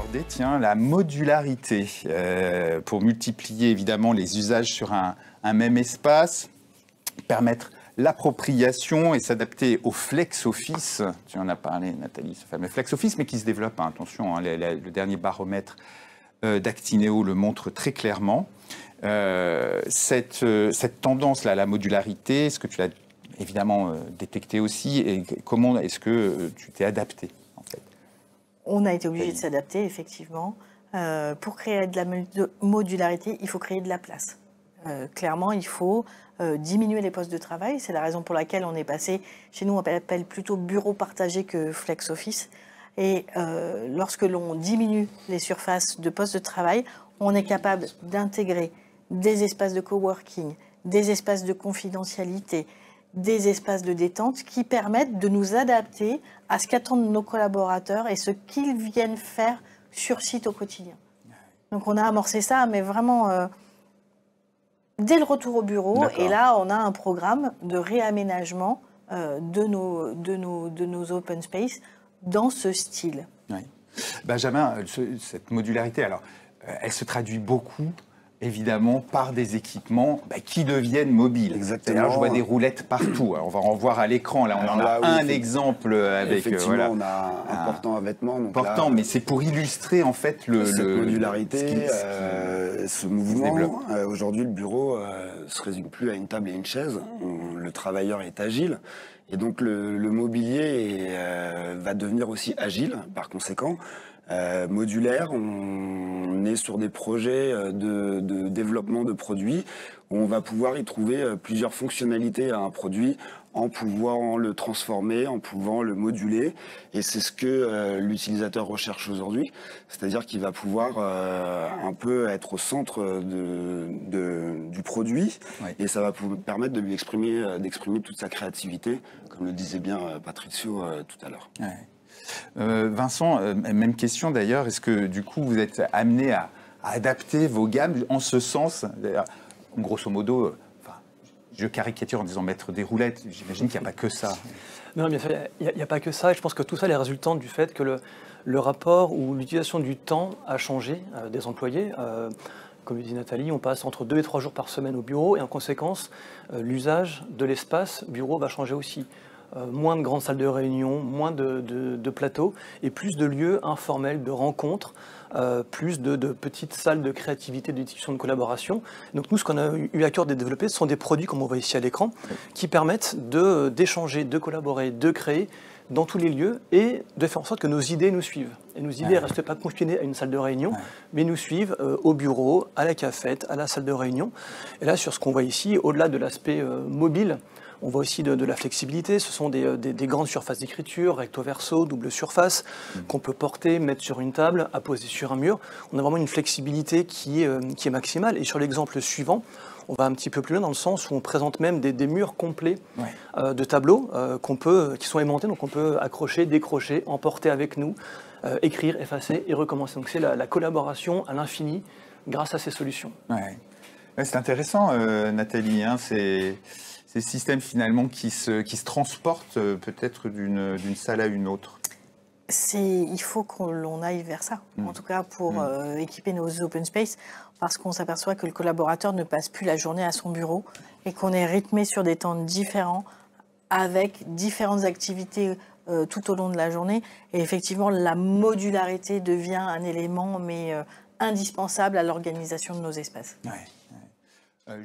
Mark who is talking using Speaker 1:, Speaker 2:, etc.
Speaker 1: aborder, tiens, la modularité pour multiplier évidemment les usages sur un même espace, permettre l'appropriation et s'adapter au flex office. Tu en as parlé, Nathalie, ce fameux flex office, mais qui se développe, hein, attention, hein, le dernier baromètre d'Actineo le montre très clairement. Cette tendance-là à la modularité, est-ce que tu l'as évidemment détectée aussi, et comment est-ce que tu t'es adapté en fait?
Speaker 2: On a été obligé de s'adapter, effectivement. Pour créer de la modularité, il faut créer de la place. Clairement, il faut diminuer les postes de travail. C'est la raison pour laquelle on est passé, chez nous, on appelle plutôt bureau partagé que flex office. Et lorsque l'on diminue les surfaces de postes de travail, on est capable d'intégrer des espaces de coworking, des espaces de confidentialité, des espaces de détente qui permettent de nous adapter à ce qu'attendent nos collaborateurs et ce qu'ils viennent faire sur site au quotidien. Donc on a amorcé ça, mais vraiment dès le retour au bureau. Et là, on a un programme de réaménagement de nos open space dans ce style.
Speaker 1: Oui. Benjamin, cette modularité, alors, elle se traduit beaucoup, évidemment, par des équipements qui deviennent mobiles.
Speaker 3: Exactement.
Speaker 1: Je vois des roulettes partout. Alors, on va en voir à l'écran. Là, on en a un exemple avec.
Speaker 3: Effectivement, on a un portant à vêtements. Donc
Speaker 1: portant, mais c'est pour illustrer en fait
Speaker 3: cette modularité, ce mouvement. Aujourd'hui, le bureau se résume plus à une table et une chaise. Le travailleur est agile. Et donc le mobilier va devenir aussi agile, par conséquent. Modulaire, on est sur des projets de développement de produits où on va pouvoir y trouver plusieurs fonctionnalités à un produit en pouvant le transformer, en pouvant le moduler. Et c'est ce que l'utilisateur recherche aujourd'hui, c'est-à-dire qu'il va pouvoir un peu être au centre du produit, oui. Et ça va permettre de lui d'exprimer toute sa créativité, comme le disait bien Patricio tout à l'heure.
Speaker 1: Ouais. Vincent, même question d'ailleurs, est-ce que du coup vous êtes amené à adapter vos gammes en ce sens? Grosso modo, je caricature en disant mettre des roulettes, j'imagine qu'il n'y a pas que ça.
Speaker 4: Non, bien sûr, il n'y a pas que ça, et je pense que tout ça est résultant du fait que le rapport ou l'utilisation du temps a changé des employés. Comme le dit Nathalie, on passe entre 2 et 3 jours par semaine au bureau, et en conséquence, l'usage de l'espace bureau va changer aussi. Moins de grandes salles de réunion, moins de plateaux et plus de lieux informels de rencontres, plus de petites salles de créativité, de discussion, de collaboration. Donc nous, ce qu'on a eu à cœur de développer, ce sont des produits, comme on voit ici à l'écran, qui permettent d'échanger, de collaborer, de créer dans tous les lieux et de faire en sorte que nos idées nous suivent. Et nos idées ne restent pas confinées à une salle de réunion, mais nous suivent au bureau, à la cafette, à la salle de réunion. Et là, sur ce qu'on voit ici, au-delà de l'aspect mobile, on voit aussi de la flexibilité. Ce sont des grandes surfaces d'écriture, recto verso, double surface, qu'on peut porter, mettre sur une table, apposer sur un mur. On a vraiment une flexibilité qui est maximale. Et sur l'exemple suivant, on va un petit peu plus loin dans le sens où on présente même des murs complets de tableaux qui sont aimantés, donc on peut accrocher, décrocher, emporter avec nous, écrire, effacer et recommencer. Donc c'est la collaboration à l'infini grâce à ces solutions.
Speaker 1: Ouais. C'est intéressant, Nathalie, hein, ces systèmes finalement qui se transportent peut-être d'une salle à une autre.
Speaker 2: Il faut qu'on aille vers ça, en tout cas pour équiper nos open space, parce qu'on s'aperçoit que le collaborateur ne passe plus la journée à son bureau et qu'on est rythmé sur des temps différents, avec différentes activités tout au long de la journée. Et effectivement, la modularité devient un élément indispensable à l'organisation de nos espaces.
Speaker 1: Ouais.